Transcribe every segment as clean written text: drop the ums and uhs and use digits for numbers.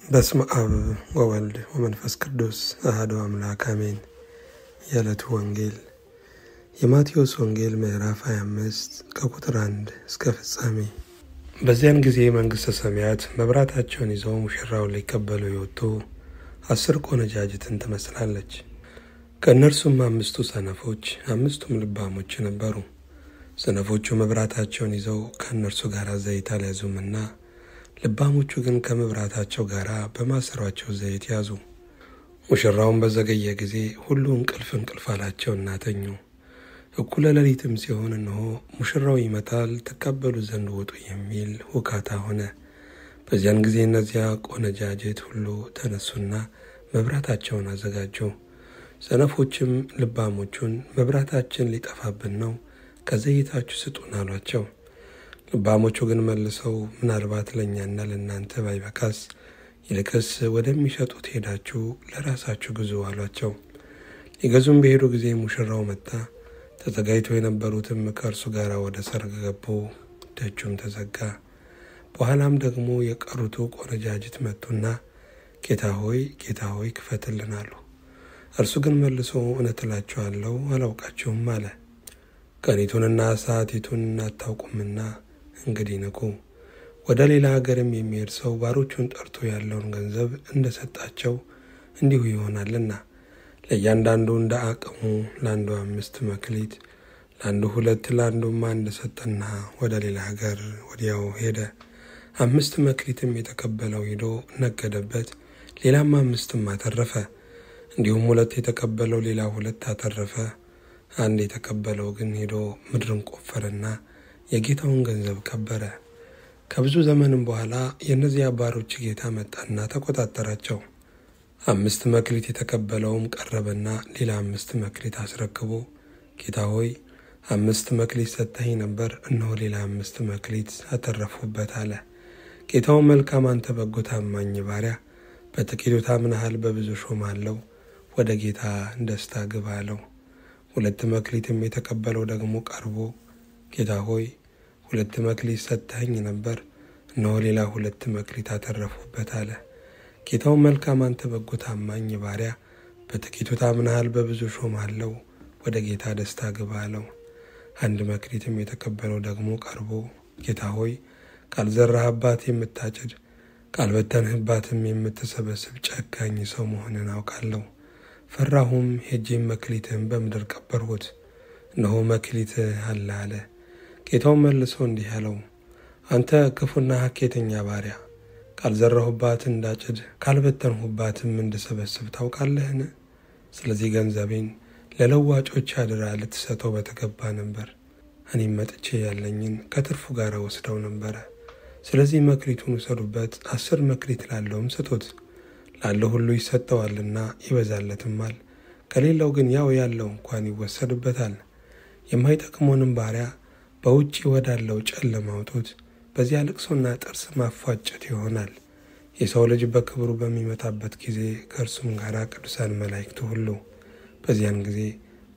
በስመ አብ ወወልድ ወመንፈስ ቅዱስ አሐዱ አምላክ አሜን። የዕለቱ ወንጌል የማቴዎስ ወንጌል ምዕራፍ 25 ከቁጥር 1 እስከ ፍጻሜ። በዚያን ጊዜ መንግሥተ ሰማያት መብራታቸውን ይዘው ሙሽራውን ሊቀበሉ የወጡ 10 ቆነጃጅትን ትመስላለች። ከእነርሱም 5 ሰነፎች 5ቱም ልባሞች ነበሩ። ሰነፎቹ መብራታቸውን ይዘው ከእነርሱ ጋር ዘይት አልያዙምና ልባሞቹ ግን ከመብራታቸው ጋር በማሰሯቸው ዘይት ያዙ። ሙሽራውን በዘገየ ጊዜ ሁሉ እንቅልፍ አላቸውና ተኙ። እኩለ ሌሊትም ሲሆን እነሆ ሙሽራው ይመጣል፣ ትቀበሉ ዘንድ ውጡ የሚል ሁካታ ሆነ። በዚያን ጊዜ እነዚያ ቆነጃጅት ሁሉ ተነሱና መብራታቸውን አዘጋጁ። ሰነፎችም ልባሞቹን መብራታችን ሊጠፋብን ነው፣ ከዘይታችሁ ስጡን አሏቸው። ልባሞቹ ግን መልሰው ምናልባት ለእኛና ለእናንተ ባይበቃስ ይልቅስ ወደሚሸጡት ሄዳችሁ ለራሳችሁ ግዙ አሏቸው። ሊገዙም በሄዱ ጊዜ ሙሽራው መጣ። ተዘጋጅተው የነበሩትም ከእርሱ ጋር ወደ ሰርግ ገቡ። ደጁም ተዘጋ። በኋላም ደግሞ የቀሩቱ ቆነጃጅት መጡና ጌታ ሆይ ክፈትልን አሉ። እርሱ ግን መልሶ እውነት እላችኋለሁ አላውቃችሁም አለ። ቀኒቱንና ሰዓቲቱን አታውቁምና እንግዲህ ንቁ። ወደ ሌላ ሀገርም የሚሄድ ሰው ባሮቹን ጠርቶ ያለውን ገንዘብ እንደሰጣቸው እንዲሁ ይሆናልና ለእያንዳንዱ እንደ አቅሙ፣ ለአንዱ 5 መክሊት፣ ለአንዱ 2፣ ለአንዱም 1 ሰጠና ወደ ሌላ ሀገር ወዲያው ሄደ። 5 መክሊትም የተቀበለው ሄዶ ነገደበት፣ ሌላም 5 አተረፈ። እንዲሁም 2 የተቀበለው ሌላ 2 አተረፈ። 1 የተቀበለው ግን ሄዶ ምድርን ቆፈረና የጌታውን ገንዘብ ቀበረ። ከብዙ ዘመንም በኋላ የእነዚያ ባሮች ጌታ መጣና ተቆጣጠራቸው። 5 መክሊት የተቀበለውም ቀረበና ሌላ 5 መክሊት አስረክቦ ጌታ ሆይ 5 መክሊት ሰጥተኸኝ ነበር፣ እነሆ ሌላ 5 መክሊት አተረፉበት አለ። ጌታው መልካም አንተ በጎ ታማኝ ባሪያ፣ በጥቂቱ ታምነሃል፣ በብዙ ሾምሃለሁ፣ ወደ ጌታ ደስታ ግባ አለው። 2 መክሊትም የተቀበለው ደግሞ ቀርቦ ጌታ ሆይ 2 መክሊት ሰጥተኸኝ ነበር፣ እነሆ ሌላ 2 መክሊት አተረፉበት አለ። ጌታው መልካም አንተ በጎ ታማኝ ባሪያ፣ በጥቂቱ ታምነሃል፣ በብዙ ሾምሃለሁ፣ ወደ ጌታ ደስታ ግባ አለው። 1 መክሊትም የተቀበለው ደግሞ ቀርቦ ጌታ ሆይ ካልዘራህባት የምታጭድ ካልበተንህባትም የምትሰበስብ ጨካኝ ሰው መሆንን አውቃለሁ። ፈራሁም፣ ሄጄም መክሊትህን በምድር ቀበርሁት፣ እነሆ መክሊትህ አለ አለ። ጌታው መልሶ እንዲህ አለው፣ አንተ ክፉና ሐኬተኛ ባሪያ፣ ካልዘራሁባት እንዳጭድ ካልበተንሁባትም እንድሰበስብ ታውቃለህን? ስለዚህ ገንዘቤን ለለዋጮች አደራ ልትሰጠው በተገባ ነበር። እኔም መጥቼ ያለኝን ከትርፉ ጋር ወስደው ነበረ። ስለዚህ መክሊቱን ውሰዱበት፣ 10 መክሊት ላለውም ስጡት። ላለው ሁሉ ይሰጠዋልና ይበዛለትማል፣ ከሌለው ግን ያው ያለው እንኳን ይወሰድበታል። የማይጠቅመውንም ባሪያ በውጪ ወዳለው ጨለማ አውጡት፣ በዚያ ልቅሶና ጥርስ ማፋጨት ይሆናል። የሰው ልጅ በክብሩ በሚመጣበት ጊዜ ከእርሱም ጋር ቅዱሳን መላእክቱ ሁሉ። በዚያን ጊዜ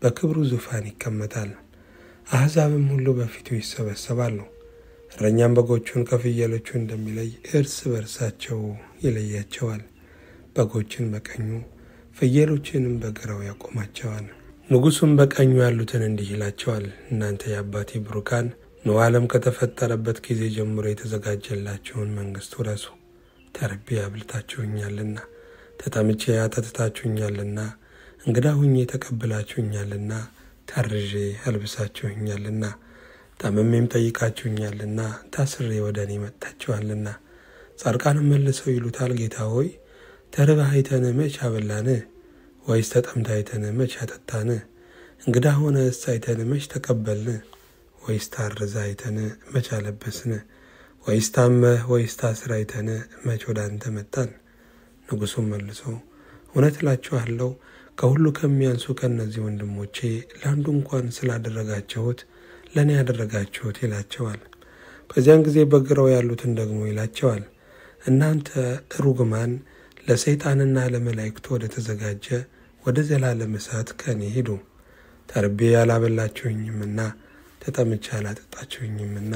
በክብሩ ዙፋን ይቀመጣል። አሕዛብም ሁሉ በፊቱ ይሰበሰባሉ። እረኛም በጎቹን ከፍየሎቹ እንደሚለይ እርስ በርሳቸው ይለያቸዋል። በጎችን በቀኙ ፍየሎችንም በግራው ያቆማቸዋል። ንጉሡም በቀኙ ያሉትን እንዲህ ይላቸዋል፣ እናንተ የአባቴ ብሩካን ነው፣ ዓለም ከተፈጠረበት ጊዜ ጀምሮ የተዘጋጀላችሁን መንግሥት ውረሱ። ተርቤ አብልታችሁኛልና፣ ተጠምቼ አጠጥታችሁኛልና፣ እንግዳ ሁኜ ተቀብላችሁኛልና፣ ታርዤ አልብሳችሁኛልና፣ ታምሜም ጠይቃችሁኛልና፣ ታስሬ ወደ እኔ መጥታችኋልና። ጻድቃንም መልሰው ይሉታል፣ ጌታ ሆይ ተርበህ አይተን መች አበላንህ? ወይስ ተጠምተህ አይተን መች አጠጣን? እንግዳ ሆነህስ አይተን መች ተቀበልን? ወይስ ታርዘህ አይተን መች አለበስን? ወይስ ታመህ ወይስ ታስረህ አይተን መች ወደ አንተ መጣን? ንጉሡም መልሶ እውነት እላችኋለሁ ከሁሉ ከሚያንሱ ከእነዚህ ወንድሞቼ ለአንዱ እንኳን ስላደረጋችሁት ለእኔ ያደረጋችሁት ይላቸዋል። በዚያን ጊዜ በግራው ያሉትን ደግሞ ይላቸዋል፣ እናንተ ርጉማን ለሰይጣንና ለመላእክቱ ወደ ተዘጋጀ ወደ ዘላለም እሳት ከእኔ ሂዱ። ተርቤ ያላበላችሁኝምና፣ ተጠምቼ ያላጠጣችሁኝምና፣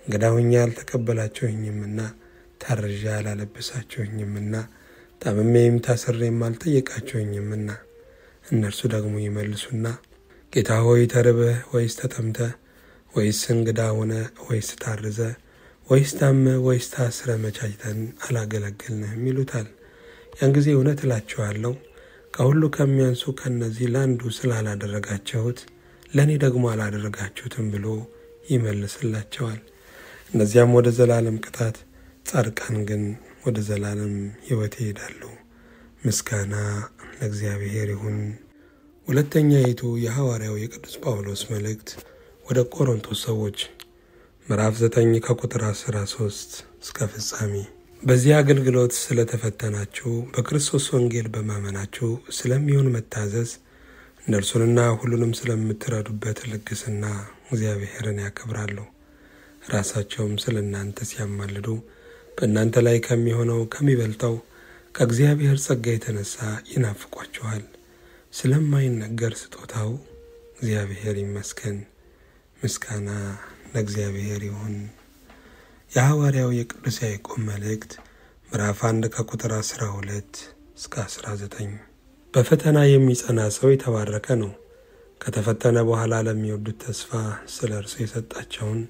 እንግዳ ሆኜ ያልተቀበላችሁኝምና፣ ታርዣ አላለበሳችሁኝምና ታምሜም ታስሬም አልጠየቃችሁኝምና። እነርሱ ደግሞ ይመልሱና ጌታ ሆይ ተርበህ ወይስ ተጠምተህ ወይስ እንግዳ ሆነህ ወይስ ታርዘህ ወይስ ታመህ ወይስ ታስረህ መቼ አይተን አላገለገልንህም ይሉታል። ያን ጊዜ እውነት እላችኋለሁ ከሁሉ ከሚያንሱ ከእነዚህ ለአንዱ ስላላደረጋችሁት ለእኔ ደግሞ አላደረጋችሁትም ብሎ ይመልስላቸዋል። እነዚያም ወደ ዘላለም ቅጣት፣ ጻድቃን ግን ወደ ዘላለም ሕይወት ይሄዳሉ። ምስጋና ለእግዚአብሔር ይሁን። ሁለተኛይቱ የሐዋርያው የቅዱስ ጳውሎስ መልእክት ወደ ቆሮንቶስ ሰዎች ምዕራፍ 9 ከቁጥር 13 እስከ ፍጻሜ። በዚህ አገልግሎት ስለተፈተናችሁ በክርስቶስ ወንጌል በማመናችሁ ስለሚሆን መታዘዝ እነርሱንና ሁሉንም ስለምትረዱበት ልግስና እግዚአብሔርን ያከብራሉ። ራሳቸውም ስለ እናንተ ሲያማልዱ በእናንተ ላይ ከሚሆነው ከሚበልጠው ከእግዚአብሔር ጸጋ የተነሳ ይናፍቋችኋል። ስለማይነገር ስጦታው እግዚአብሔር ይመስገን። ምስጋና ለእግዚአብሔር ይሁን። የሐዋርያው የቅዱስ ያዕቆብ መልእክት ምዕራፍ 1 ከቁጥር 12 እስከ 19። በፈተና የሚጸና ሰው የተባረከ ነው፣ ከተፈተነ በኋላ ለሚወዱት ተስፋ ስለ እርሱ የሰጣቸውን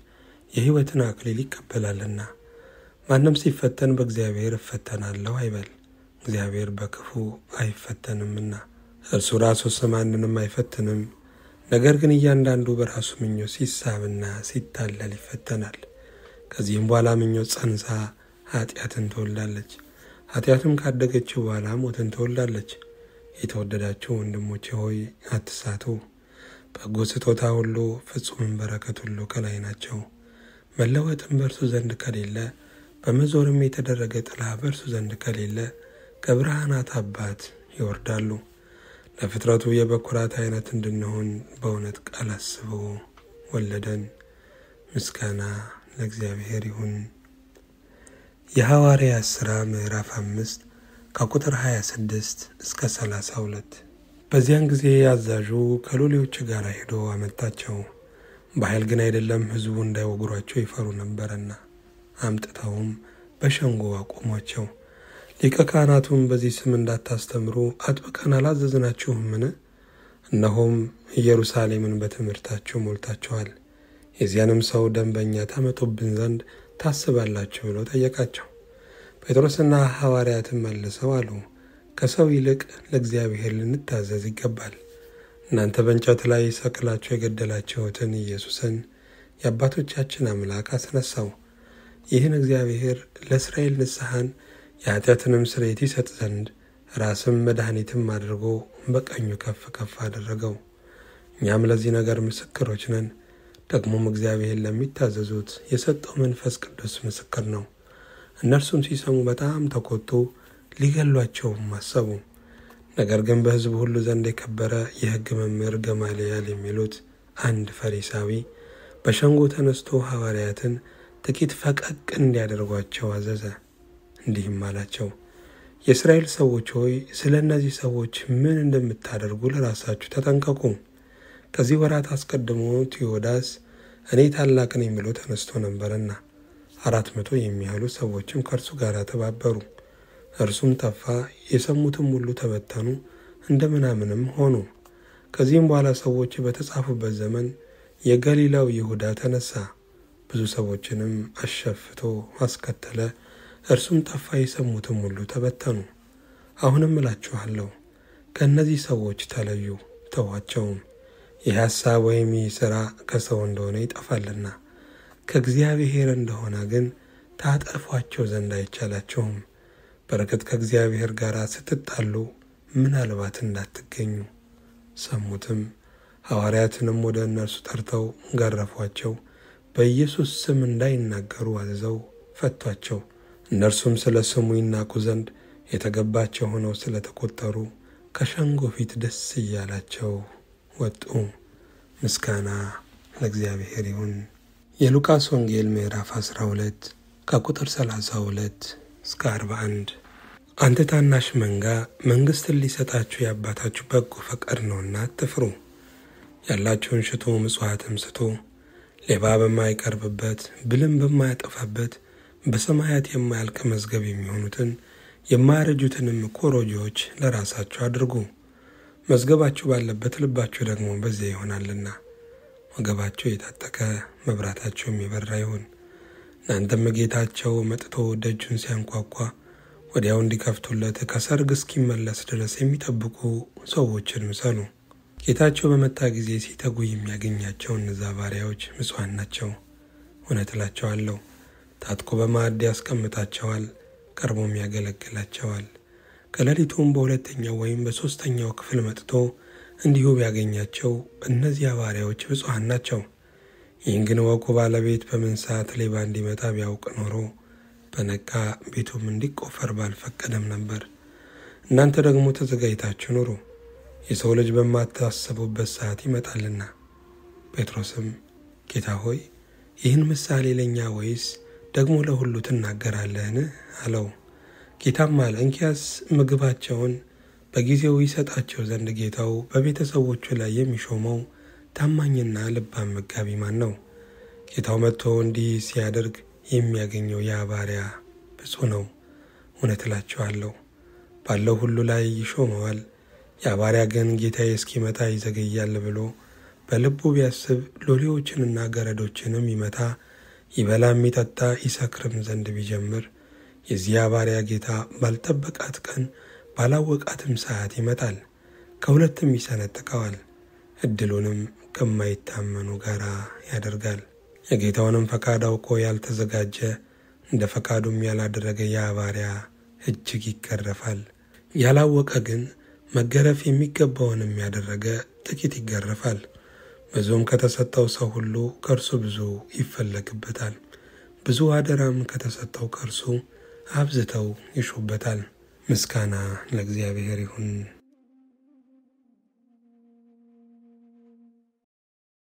የሕይወትን አክሊል ይቀበላልና። ማንም ሲፈተን በእግዚአብሔር እፈተናለሁ አይበል፣ እግዚአብሔር በክፉ አይፈተንምና። እርሱ ራሱስ ማንንም አይፈትንም፣ ነገር ግን እያንዳንዱ በራሱ ምኞት ሲሳብና ሲታለል ይፈተናል። ከዚህም በኋላ ምኞት ጸንሳ ኃጢአትን ትወልዳለች፣ ኃጢአትም ካደገችው በኋላ ሞትን ትወልዳለች። የተወደዳችሁ ወንድሞቼ ሆይ አትሳቱ። በጎ ስጦታ ሁሉ ፍጹምን በረከት ሁሉ ከላይ ናቸው። መለወጥም በእርሱ ዘንድ ከሌለ፣ በመዞርም የተደረገ ጥላ በእርሱ ዘንድ ከሌለ ከብርሃናት አባት ይወርዳሉ። ለፍጥረቱ የበኩራት አይነት እንድንሆን በእውነት ቃል አስቦ ወለደን። ምስጋና ለእግዚአብሔር ይሁን። የሐዋርያት ሥራ ምዕራፍ 5 ከቁጥር 26 እስከ 32። በዚያን ጊዜ አዛዡ ከሎሌዎች ጋር ሄዶ አመጣቸው። በኃይል ግን አይደለም፣ ሕዝቡ እንዳይወግሯቸው ይፈሩ ነበርና። አምጥተውም በሸንጎ አቆሟቸው። ሊቀ ካህናቱም በዚህ ስም እንዳታስተምሩ አጥብቀን አላዘዝናችሁምን? እነሆም ኢየሩሳሌምን በትምህርታችሁ ሞልታችኋል። የዚያንም ሰው ደንበኛ ታመጡብን ዘንድ ታስባላችሁ ብሎ ጠየቃቸው። ጴጥሮስና ሐዋርያትም መልሰው አሉ፣ ከሰው ይልቅ ለእግዚአብሔር ልንታዘዝ ይገባል። እናንተ በእንጨት ላይ ሰቅላችሁ የገደላችሁትን ኢየሱስን የአባቶቻችን አምላክ አስነሳው። ይህን እግዚአብሔር ለእስራኤል ንስሐን የኃጢአትንም ስርየት ይሰጥ ዘንድ ራስም መድኃኒትም አድርጎ በቀኙ ከፍ ከፍ አደረገው። እኛም ለዚህ ነገር ምስክሮች ነን። ደግሞም እግዚአብሔር ለሚታዘዙት የሰጠው መንፈስ ቅዱስ ምስክር ነው። እነርሱም ሲሰሙ በጣም ተቆጡ፣ ሊገሏቸውም አሰቡ። ነገር ግን በሕዝቡ ሁሉ ዘንድ የከበረ የሕግ መምህር ገማልያል የሚሉት አንድ ፈሪሳዊ በሸንጎ ተነስቶ ሐዋርያትን ጥቂት ፈቀቅ እንዲያደርጓቸው አዘዘ። እንዲህም አላቸው፣ የእስራኤል ሰዎች ሆይ ስለ እነዚህ ሰዎች ምን እንደምታደርጉ ለራሳችሁ ተጠንቀቁ። ከዚህ ወራት አስቀድሞ ቴዎዳስ እኔ ታላቅ ነኝ ብሎ ተነስቶ ነበርና 400 የሚያህሉ ሰዎችም ከእርሱ ጋር ተባበሩ። እርሱም ጠፋ፣ የሰሙትም ሁሉ ተበተኑ፣ እንደ ምናምንም ሆኑ። ከዚህም በኋላ ሰዎች በተጻፉበት ዘመን የገሊላው ይሁዳ ተነሳ፣ ብዙ ሰዎችንም አሸፍቶ አስከተለ። እርሱም ጠፋ፣ የሰሙትም ሁሉ ተበተኑ። አሁንም እላችኋለሁ ከእነዚህ ሰዎች ተለዩ፣ ተዋቸውም። ይህ ሐሳብ ወይም ይህ ሥራ ከሰው እንደሆነ ይጠፋልና ከእግዚአብሔር እንደሆነ ግን ታጠፏቸው ዘንድ አይቻላችሁም። በረከት ከእግዚአብሔር ጋር ስትጣሉ ምናልባት እንዳትገኙ። ሰሙትም። ሐዋርያትንም ወደ እነርሱ ጠርተው ገረፏቸው፣ በኢየሱስ ስም እንዳይናገሩ አዘዘው ፈቷቸው። እነርሱም ስለ ስሙ ይናቁ ዘንድ የተገባቸው ሆነው ስለተቆጠሩ ከሸንጎ ፊት ደስ እያላቸው ወጡ። ምስጋና ለእግዚአብሔር ይሁን። የሉቃስ ወንጌል ምዕራፍ 12 ከቁጥር 32 እስከ 41። አንተ ታናሽ መንጋ መንግሥትን ሊሰጣችሁ የአባታችሁ በጎ ፈቃድ ነውና አትፍሩ። ያላችሁን ሽጡ፣ ምጽዋትም ስጡ፣ ሌባ በማይቀርብበት ብልም በማያጠፋበት በሰማያት የማያልቅ መዝገብ የሚሆኑትን የማያረጁትንም ኮረጆዎች ለራሳችሁ አድርጉ። መዝገባችሁ ባለበት ልባችሁ ደግሞ በዚያ ይሆናልና። ወገባችሁ የታጠቀ መብራታችሁም የበራ ይሁን። እናንተም ጌታቸው መጥቶ ደጁን ሲያንኳኳ ወዲያው እንዲከፍቱለት ከሰርግ እስኪመለስ ድረስ የሚጠብቁ ሰዎችን ምሰሉ። ጌታቸው በመጣ ጊዜ ሲተጉ የሚያገኛቸው እነዛ ባሪያዎች ምጽዋን ናቸው። እውነት እላቸዋለሁ ታጥቆ በማዕድ ያስቀምጣቸዋል፣ ቀርቦም ያገለግላቸዋል። ከሌሊቱም በሁለተኛው ወይም በሦስተኛው ክፍል መጥቶ እንዲሁ ቢያገኛቸው እነዚያ ባሪያዎች ብፁዓን ናቸው። ይህን ግን ወቁ፣ ባለቤት በምን ሰዓት ሌባ እንዲመጣ ቢያውቅ ኖሮ በነቃ ቤቱም እንዲቆፈር ባልፈቀደም ነበር። እናንተ ደግሞ ተዘጋጅታችሁ ኑሩ፣ የሰው ልጅ በማታስቡበት ሰዓት ይመጣልና። ጴጥሮስም ጌታ ሆይ ይህን ምሳሌ ለእኛ ወይስ ደግሞ ለሁሉ ትናገራለህን አለው። ጌታም አለ፣ እንኪያስ ምግባቸውን በጊዜው ይሰጣቸው ዘንድ ጌታው በቤተሰቦቹ ላይ የሚሾመው ታማኝና ልባም መጋቢ ማን ነው? ጌታው መጥቶ እንዲህ ሲያደርግ የሚያገኘው ያ ባሪያ ብፁዕ ነው። እውነት እላችኋለሁ ባለው ሁሉ ላይ ይሾመዋል። ያ ባሪያ ግን ጌታዬ እስኪመጣ ይዘገያል ብሎ በልቡ ቢያስብ ሎሌዎችንና ገረዶችንም ይመታ፣ ይበላም ይጠጣ ይሰክርም ዘንድ ቢጀምር የዚያ ባሪያ ጌታ ባልጠበቃት ቀን ባላወቃትም ሰዓት ይመጣል፣ ከሁለትም ይሰነጥቀዋል፣ ዕድሉንም ከማይታመኑ ጋር ያደርጋል። የጌታውንም ፈቃድ አውቆ ያልተዘጋጀ እንደ ፈቃዱም ያላደረገ ያ ባሪያ እጅግ ይገረፋል። ያላወቀ ግን መገረፍ የሚገባውንም ያደረገ ጥቂት ይገረፋል። ብዙም ከተሰጠው ሰው ሁሉ ከእርሱ ብዙ ይፈለግበታል፣ ብዙ አደራም ከተሰጠው ከእርሱ አብዝተው ይሹበታል። ምስጋና ለእግዚአብሔር ይሁን።